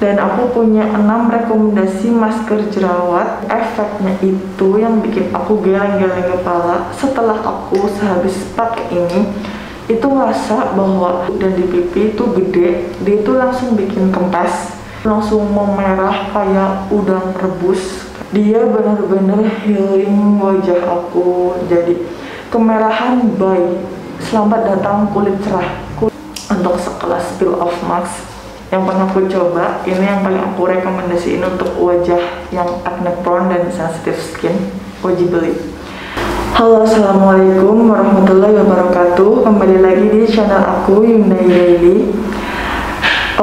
Dan aku punya 6 rekomendasi masker jerawat. Efeknya itu yang bikin aku geleng-geleng kepala setelah aku sehabis pakai ini. Itu ngerasa bahwa dan di pipi itu gede, dia itu langsung bikin kempes, langsung memerah kayak udang rebus. Dia benar-benar healing wajah aku. Jadi kemerahan bye, selamat datang kulit cerah. Untuk sekelas peel off mask yang pernah aku coba, ini yang paling aku rekomendasiin untuk wajah yang acne prone dan sensitive skin, wajib beli. Halo, assalamualaikum warahmatullahi wabarakatuh. Kembali lagi di channel aku, Yundai Daily.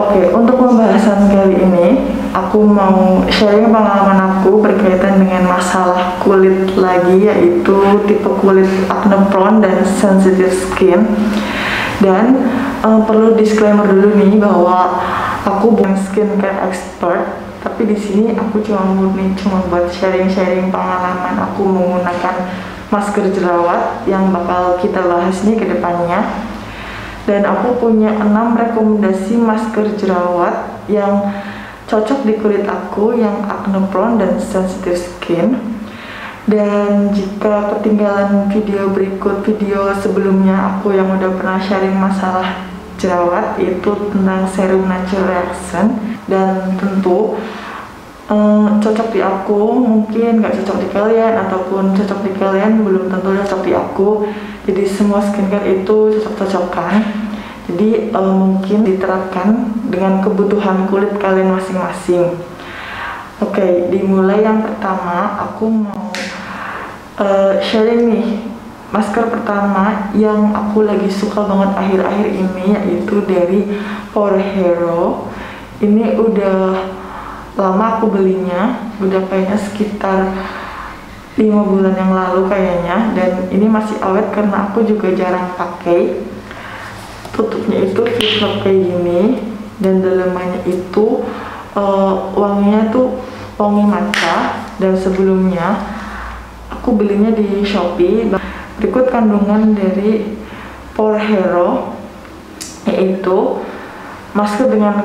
Oke, untuk pembahasan kali ini aku mau sharing pengalaman aku berkaitan dengan masalah kulit lagi, yaitu tipe kulit acne prone dan sensitive skin. Dan perlu disclaimer dulu nih bahwa aku bukan skincare expert, tapi di sini aku cuma buat sharing-sharing pengalaman aku menggunakan masker jerawat yang bakal kita bahas nih ke depannya. Dan aku punya 6 rekomendasi masker jerawat yang cocok di kulit aku yang acne prone dan sensitive skin. Dan jika ketinggalan video sebelumnya aku yang udah pernah sharing masalah jerawat, itu tentang serum natural reaction, dan tentu cocok di aku, mungkin nggak cocok di kalian, ataupun cocok di kalian belum tentu cocok di aku. Jadi semua skincare itu cocok-cocokan, jadi mungkin diterapkan dengan kebutuhan kulit kalian masing-masing. Oke, dimulai. Yang pertama aku mau sharing nih masker pertama yang aku lagi suka banget akhir-akhir ini, yaitu dari Porehero. Ini udah lama aku belinya, udah kayaknya sekitar 5 bulan yang lalu kayaknya, dan ini masih awet karena aku juga jarang pakai. Tutupnya itu flip-flop kayak gini, dan dalamannya itu wanginya tuh wangi matcha. Dan sebelumnya aku belinya di Shopee. Berikut kandungan dari Porehero, yaitu masker dengan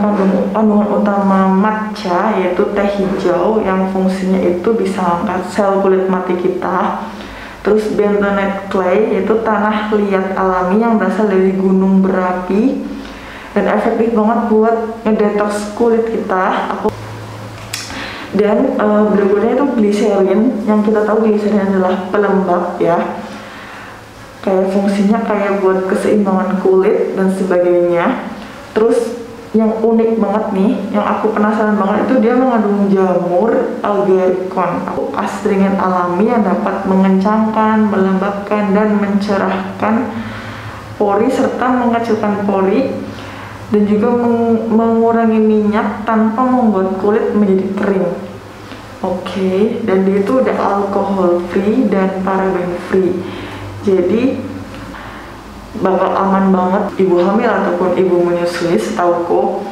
kandungan utama matcha, yaitu teh hijau yang fungsinya itu bisa mengangkat sel kulit mati kita. Terus bentonite clay, yaitu tanah liat alami yang berasal dari gunung berapi dan efektif banget buat ngedetox kulit kita. Dan berikutnya itu gliserin, yang kita tahu gliserin adalah pelembab ya, kayak fungsinya kayak buat keseimbangan kulit dan sebagainya. Terus yang unik banget nih, yang aku penasaran banget, itu dia mengandung jamur agarikon, astringent alami yang dapat mengencangkan, melembabkan, dan mencerahkan pori serta mengecilkan pori, dan juga mengurangi minyak tanpa membuat kulit menjadi kering. Oke, dan dia itu udah alkohol free dan paraben free, jadi bakal aman banget ibu hamil ataupun ibu menyusui setauku.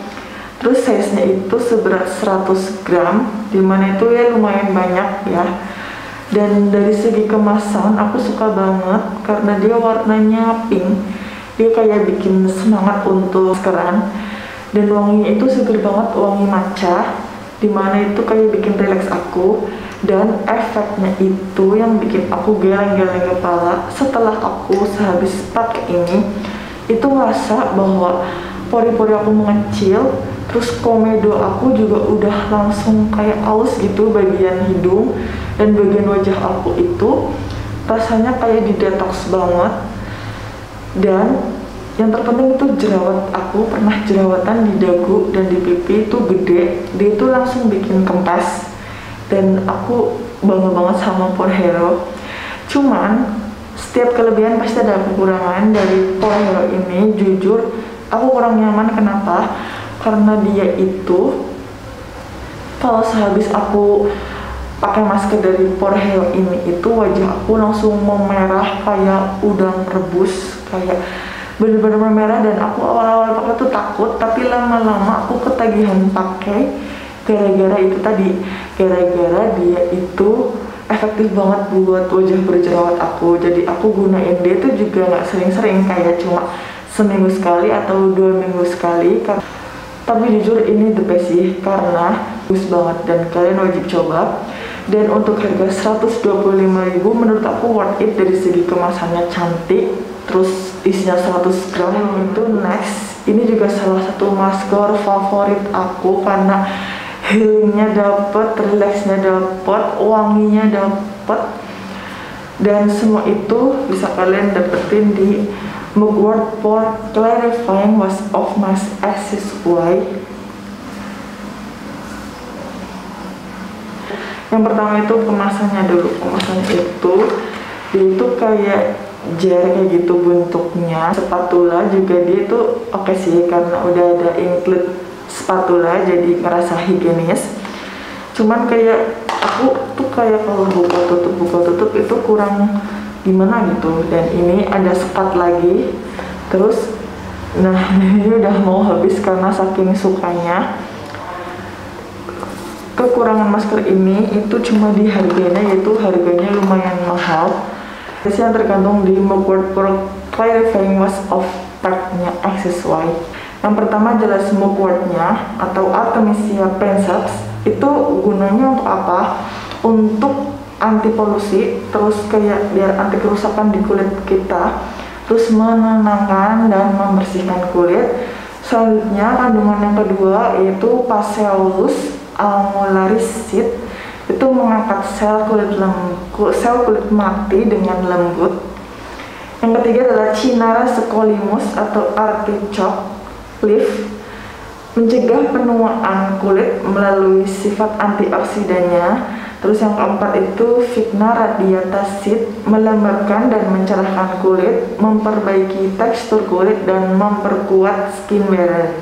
Terus size-nya itu seberat 100 gram, dimana itu ya lumayan banyak ya. Dan dari segi kemasan aku suka banget karena dia warnanya pink, dia kayak bikin semangat untuk maskeran. Dan wanginya itu seger banget, wangi matcha, dimana itu kayak bikin relax aku. Dan efeknya itu yang bikin aku geleng-geleng kepala setelah aku sehabis pakai ini. Itu ngerasa bahwa pori-pori aku mengecil, terus komedo aku juga udah langsung kayak aus gitu, bagian hidung dan bagian wajah aku itu rasanya kayak didetox banget. Dan yang terpenting itu jerawat, aku pernah jerawatan di dagu dan di pipi itu gede, dia itu langsung bikin kempes. Dan aku bangga banget sama Porehero. Cuman setiap kelebihan pasti ada kekurangan dari Porehero ini. Jujur aku kurang nyaman. Kenapa? Karena dia itu kalau sehabis aku pakai masker dari Porehero ini, itu wajah aku langsung memerah kayak udang rebus, kayak bener-bener memerah. Dan aku awal-awal pakai tuh takut, tapi lama-lama aku ketagihan pakai gara-gara itu tadi, gara-gara dia itu efektif banget buat wajah berjerawat aku. Jadi aku gunain dia itu juga nggak sering-sering, kayak cuma seminggu sekali atau 2 minggu sekali. Tapi jujur ini the best sih, karena bagus banget dan kalian wajib coba. Dan untuk harga 125.000 menurut aku worth it dari segi kemasannya cantik, terus isinya 100 gram. Itu next, ini juga salah satu masker favorit aku karena healingnya dapet, relaxnya dapet, wanginya dapet, dan semua itu bisa kalian dapetin di Mugwort Pore Clarifying Wash of Mask XSY. Yang pertama itu kemasannya dulu. Kemasannya itu dia itu kayak jar kayak gitu bentuknya. Spatula juga dia itu oke sih karena udah ada include spatula jadi ngerasa higienis. Cuman kayak aku tuh kayak kalau buka tutup itu kurang gimana gitu. Dan ini ada sekat lagi. Terus nah ini udah mau habis karena saking sukanya. Kekurangan masker ini itu cuma di harganya, yaitu harganya lumayan mahal. Biasanya tergantung di Mugwort Pore Clarifying Wash of Pack-nya XSY. Yang pertama jelas mugwortnya atau Artemisia prensax. Itu gunanya untuk apa? Untuk anti polusi, terus kayak biar anti kerusakan di kulit kita, terus menenangkan dan membersihkan kulit. Selanjutnya kandungan yang kedua yaitu Phaseolus almolarisid, itu mengangkat sel kulit mati dengan lembut. Yang ketiga adalah Cynara scolimus atau artichoke leaf, mencegah penuaan kulit melalui sifat antioksidannya. Terus yang keempat itu Vigna radiata seed, melembabkan dan mencerahkan kulit, memperbaiki tekstur kulit dan memperkuat skin barrier.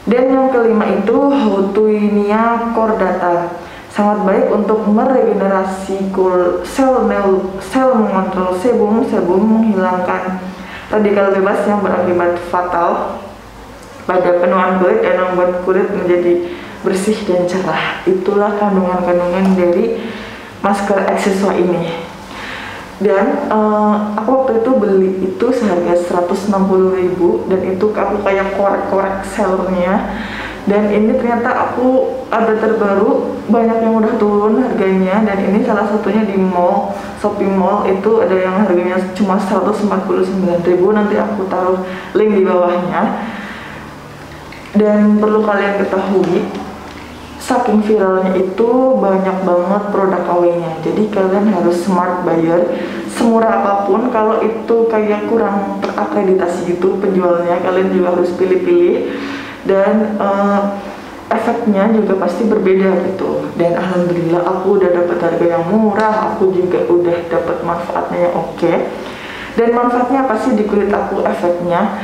Dan yang kelima itu Houtuinia cordata, sangat baik untuk meregenerasi sel, mengontrol sebum, menghilangkan radikal bebas yang berakibat fatal pada penuaan kulit dan membuat kulit menjadi bersih dan cerah. Itulah kandungan-kandungan dari masker XSY ini. Dan aku waktu itu beli itu seharga 160.000 dan itu aku kayak korek-korek sellernya. Dan ini ternyata aku ada terbaru, banyak yang udah turun harganya. Dan ini salah satunya di mall, shopping mall itu ada yang harganya cuma 149.000. Nanti aku taruh link di bawahnya. Dan perlu kalian ketahui, saking viralnya itu banyak banget produk KW-nya. Jadi kalian harus smart buyer. Semurah apapun, kalau itu kayak kurang terakreditasi gitu penjualnya, kalian juga harus pilih-pilih. Dan efeknya juga pasti berbeda gitu. Dan alhamdulillah aku udah dapat harga yang murah, aku juga udah dapat manfaatnya yang oke. Dan manfaatnya apa sih di kulit aku? Efeknya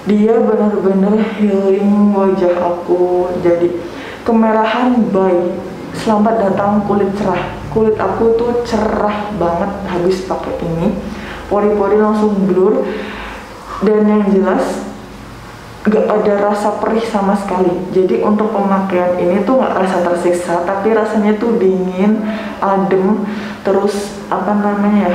dia benar-benar healing wajah aku. Jadi kemerahan baik, selamat datang kulit cerah. Kulit aku tuh cerah banget habis pakai ini, pori-pori langsung blur. Dan yang jelas gak ada rasa perih sama sekali. Jadi untuk pemakaian ini tuh gak rasa tersiksa, tapi rasanya tuh dingin, adem, terus apa namanya ya,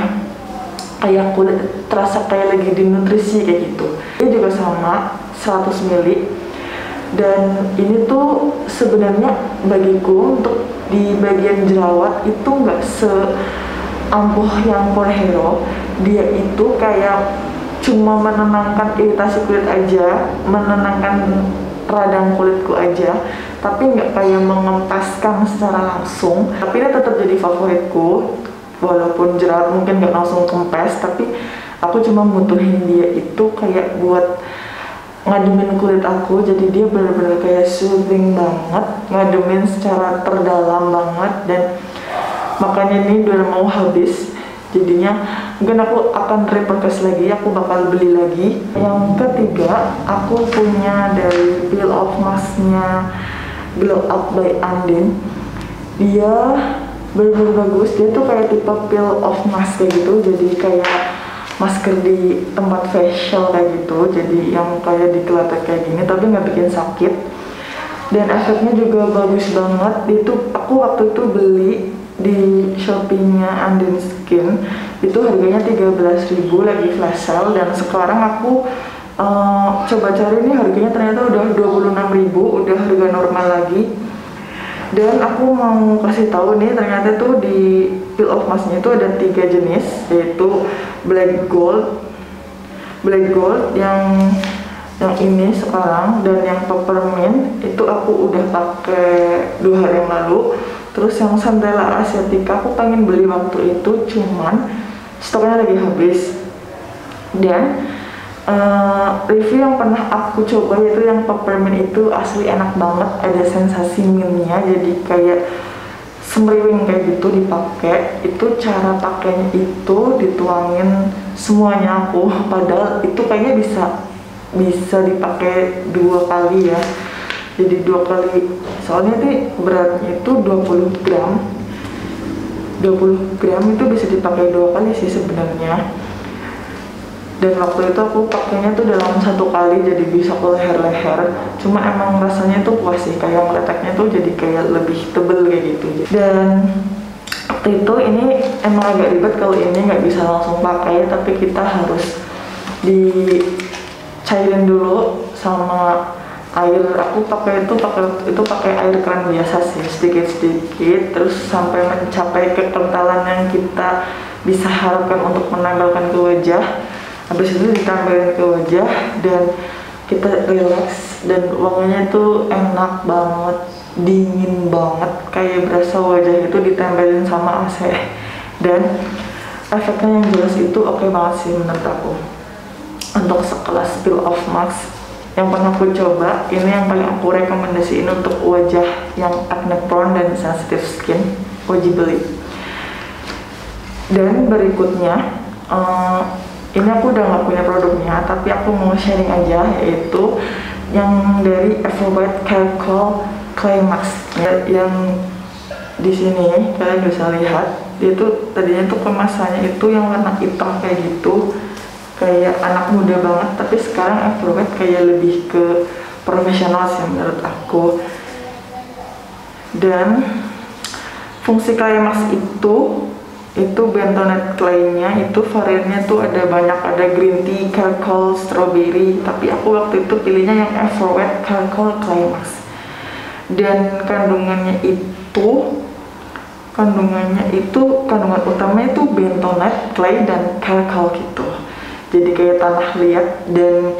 kayak kulit terasa kayak lagi dinutrisi kayak gitu. Ini juga sama 100 ml. Dan ini tuh sebenarnya bagiku untuk di bagian jerawat itu nggak seampuh yang Pore Hero. Dia itu kayak cuma menenangkan iritasi kulit aja, menenangkan radang kulitku aja, tapi nggak kayak mengempaskan secara langsung. Tapi ini tetap jadi favoritku, walaupun jerawat mungkin nggak langsung kempes, tapi aku cuma butuhin dia itu kayak buat ngademin kulit aku. Jadi dia benar-benar kayak soothing banget, ngademin secara terdalam banget. Dan makanya ini udah mau habis, jadinya mungkin aku akan repurchase lagi, aku bakal beli lagi. Yang ketiga, aku punya dari Peel Off Mask-nya Glow Up by Andin. Dia benar-benar bagus, dia tuh kayak tipe peel off mask kayak gitu, jadi kayak masker di tempat facial kayak gitu, jadi yang kayak dikeletek kayak gini tapi nggak bikin sakit. Dan efeknya juga bagus banget. Itu aku waktu itu beli di Shopee-nya Andin Skin, itu harganya 13.000 lagi flash sale. Dan sekarang aku Coba cari nih, harganya ternyata udah 26.000, udah harga normal lagi. Dan aku mau kasih tahu nih, ternyata tuh di peel off masknya itu ada 3 jenis, yaitu black gold yang ini sekarang, dan yang peppermint itu aku udah pakai 2 hari yang lalu. Terus yang Centella asiatica aku pengen beli waktu itu, cuman stoknya lagi habis. Dan review yang pernah aku coba yaitu yang peppermint itu asli enak banget, ada sensasi mintnya, jadi kayak semriwing kayak gitu dipakai. Itu cara pakainya itu dituangin semuanya aku, padahal itu kayaknya bisa dipakai 2 kali ya, jadi 2 kali, soalnya nih beratnya itu 20 gram itu bisa dipakai 2 kali sih sebenarnya. Dan waktu itu aku pakainya tuh dalam 1 kali, jadi bisa ke leher-leher. Cuma emang rasanya tuh puas sih, kayak meletaknya tuh jadi kayak lebih tebel kayak gitu. Dan waktu itu ini emang agak ribet, kalau ini nggak bisa langsung pakai, tapi kita harus dicairin dulu sama air. Aku pakai air keran biasa sih, sedikit-sedikit, terus sampai mencapai kekentalan yang kita bisa harapkan untuk menanggalkan ke wajah. Habis itu ditambahkan ke wajah dan kita relax, dan wanginya tuh enak banget, dingin banget, kayak berasa wajah itu ditempelin sama AC. Dan efeknya yang jelas itu oke banget sih menurut aku. Untuk sekelas peel off mask yang pernah aku coba, ini yang paling aku rekomendasiin untuk wajah yang acne prone dan sensitive skin, wajib beli. Dan berikutnya, ini aku udah nggak punya produknya, tapi aku mau sharing aja, yaitu yang dari Everwhite Charcoal Clay Mask. Yang di sini kalian bisa lihat, itu tadinya tuh kemasannya itu yang warna hitam kayak gitu, kayak anak muda banget, tapi sekarang Everwhite kayak lebih ke profesional sih menurut aku. Dan fungsi clay mask itu bentonite clay-nya itu variannya tuh ada banyak, ada green tea, charcoal, strawberry, tapi aku waktu itu pilihnya yang Everwhite Charcoal Clay Mask. Dan kandungan kandungan utamanya itu bentonite, clay, dan charcoal gitu, jadi kayak tanah liat dan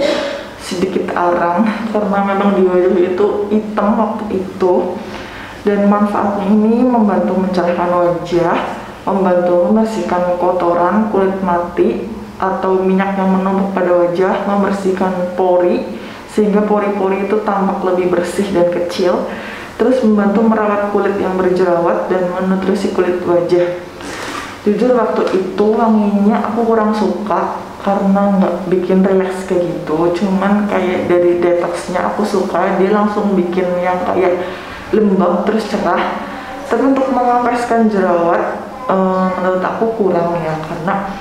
sedikit arang karena memang di wajah itu hitam waktu itu. Dan manfaatnya ini membantu mencerahkan wajah, membantu membersihkan kotoran, kulit mati, atau minyak yang menumpuk pada wajah, membersihkan pori sehingga pori-pori itu tampak lebih bersih dan kecil, terus membantu merawat kulit yang berjerawat dan menutrisi kulit wajah. Jujur waktu itu wanginya aku kurang suka karena nggak bikin relax kayak gitu, cuman kayak dari detoxnya aku suka, dia langsung bikin yang kayak lembab terus cerah. Tapi untuk mengampaskan jerawat, menurut aku kurang ya, karena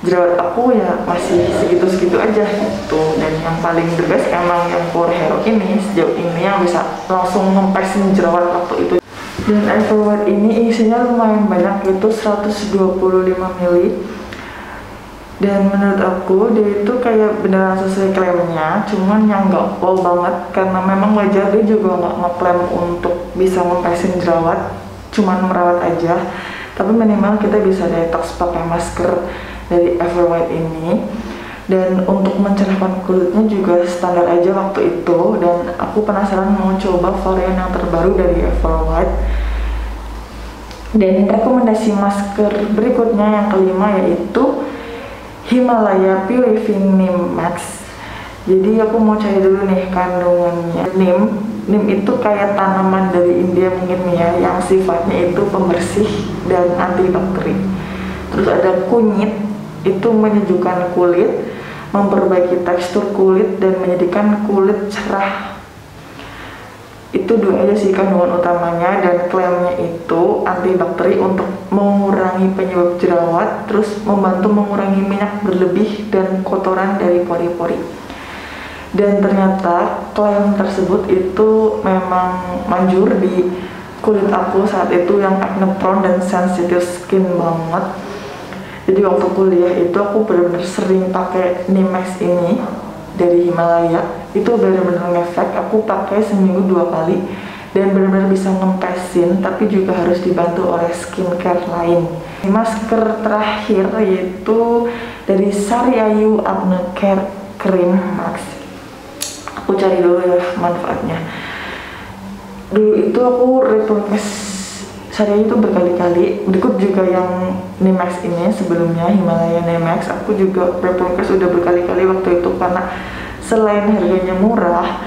jerawat aku ya masih segitu-segitu aja gitu. Dan yang paling the best emang yang Pore Hero ini sejauh ini yang bisa langsung ngempasin jerawat waktu itu. Dan Everwhite ini isinya lumayan banyak, itu 125 ml. Dan menurut aku dia itu kayak beneran sesuai klaimnya, cuman yang nggak wow banget karena memang wajah dia juga nggak ngeklaim untuk bisa ngempasin jerawat, cuman merawat aja. Tapi minimal kita bisa detox pakai masker dari Everwhite ini. Dan untuk mencerahkan kulitnya juga standar aja waktu itu. Dan aku penasaran mau coba varian yang terbaru dari Everwhite. Dan rekomendasi masker berikutnya yang kelima yaitu Himalaya Purifying Neem Max. Jadi aku mau cari dulu nih kandungannya. Neem itu kayak tanaman dari India mungkin ya, yang sifatnya itu pembersih dan antibakteri. Terus ada kunyit, itu menyejukkan kulit, memperbaiki tekstur kulit dan menjadikan kulit cerah. Itu 2 aja sih kandungan utamanya. Dan klaimnya itu antibakteri untuk mengurangi penyebab jerawat, terus membantu mengurangi minyak berlebih dan kotoran dari pori-pori. Dan ternyata klaim tersebut itu memang manjur di kulit aku saat itu yang acne prone dan sensitive skin banget. Jadi waktu kuliah itu aku benar-benar sering pakai Neem Max ini. dari Himalaya itu benar-benar ngefek. Aku pakai seminggu 2 kali dan benar-benar bisa ngempesin, tapi juga harus dibantu oleh skincare lain. Masker terakhir yaitu dari Sari Ayu Acne Care Cream Max. Aku cari dulu ya manfaatnya. Dulu itu aku repurpose Sari itu berkali-kali. Berikut juga yang Nemax ini sebelumnya, Himalaya Nemax. Aku juga repurpose udah berkali-kali waktu itu karena selain harganya murah,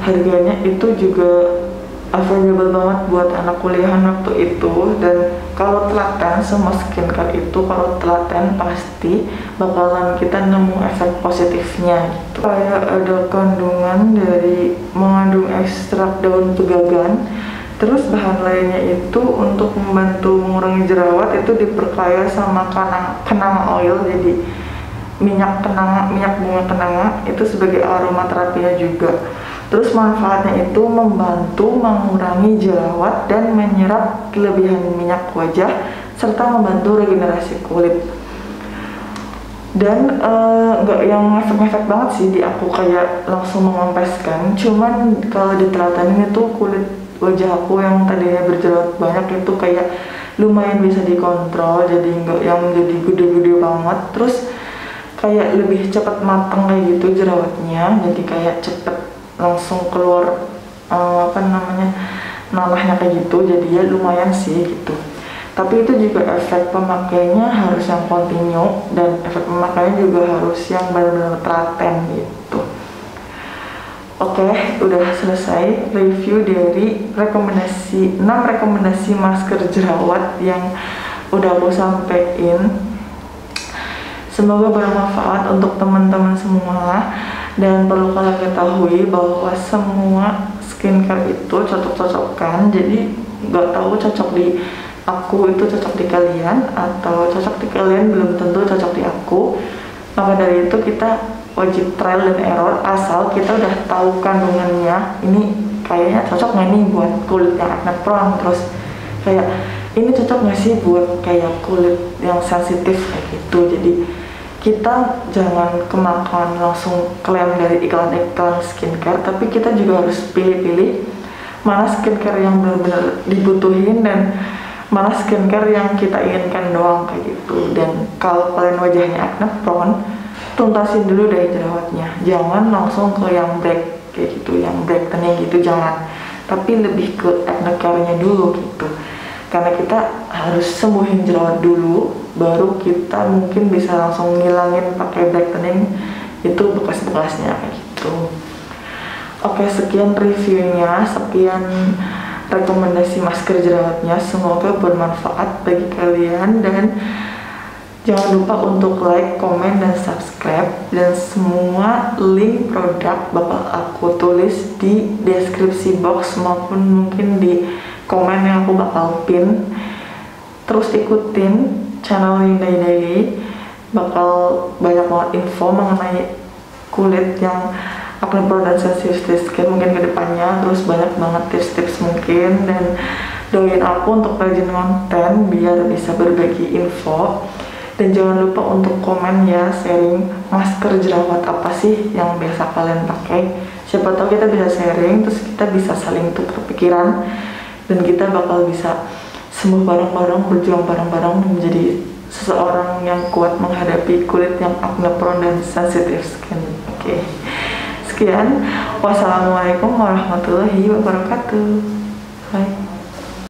harganya itu juga affordable banget buat anak kuliahan waktu itu. Dan kalau telaten, semua skincare itu kalau telaten pasti bakalan kita nemu efek positifnya gitu. Kayak ada kandungan dari mengandung ekstrak daun pegagan. Terus bahan lainnya itu untuk membantu mengurangi jerawat itu diperkaya sama kenanga oil, jadi minyak bunga kenanga itu sebagai aromaterapinya juga. Terus manfaatnya itu membantu mengurangi jerawat dan menyerap kelebihan minyak wajah serta membantu regenerasi kulit. Dan nggak yang ngefek-ngefek banget sih di aku kayak langsung mengompeskan. Cuman kalau ditelatenin itu kulit wajah aku yang tadinya berjerawat banyak itu kayak lumayan bisa dikontrol, jadi nggak yang jadi gede-gede banget. Terus kayak lebih cepat matang kayak gitu jerawatnya, jadi kayak cepet langsung keluar nanahnya kayak gitu. Jadi ya lumayan sih gitu. Tapi itu juga efek pemakainya harus yang kontinu dan efek pemakainya juga harus yang benar-benar telaten gitu. Oke, udah selesai review dari 6 rekomendasi masker jerawat yang udah aku sampein. Semoga bermanfaat untuk teman-teman semua. Dan perlu kalian ketahui bahwa semua skincare itu cocok-cocokan. Jadi nggak tahu cocok di aku itu cocok di kalian atau cocok di kalian belum tentu cocok di aku. Maka dari itu kita wajib trial dan error, asal kita udah tahu kandungannya. Ini kayaknya cocok nggak nih buat kulit yang acne prone, terus kayak ini cocok nggak sih buat kayak kulit yang sensitif kayak gitu. Jadi kita jangan kemakan langsung klaim dari iklan-iklan skincare, tapi kita juga harus pilih-pilih mana skincare yang benar-benar dibutuhin dan mana skincare yang kita inginkan doang kayak gitu. Dan kalau kalian wajahnya acne prone, tuntasin dulu dari jerawatnya, jangan langsung ke yang black kayak gitu, yang brightening gitu jangan, tapi lebih ke acne care-nya dulu gitu. Karena kita harus sembuhin jerawat dulu, baru kita mungkin bisa langsung ngilangin pakai brightening itu bekas-bekasnya kayak gitu. Oke, sekian reviewnya, sekian rekomendasi masker jerawatnya. Semoga bermanfaat bagi kalian dan jangan lupa untuk like, komen, dan subscribe. Dan semua link produk bakal aku tulis di deskripsi box maupun mungkin di komen yang aku bakal pin. Terus ikutin channel Yundai Daily, bakal banyak banget info mengenai kulit yang acne prone dan sensitive skin mungkin kedepannya. Terus banyak banget tips-tips mungkin, dan doain aku untuk rajin konten biar bisa berbagi info. Dan jangan lupa untuk komen ya, sharing masker jerawat apa sih yang biasa kalian pakai. Siapa tahu kita bisa sharing, terus kita bisa saling tukar pikiran, dan kita bakal bisa sembuh bareng-bareng, berjuang bareng-bareng menjadi seseorang yang kuat menghadapi kulit yang acne prone dan sensitive skin. Oke. Sekian, wassalamualaikum warahmatullahi wabarakatuh.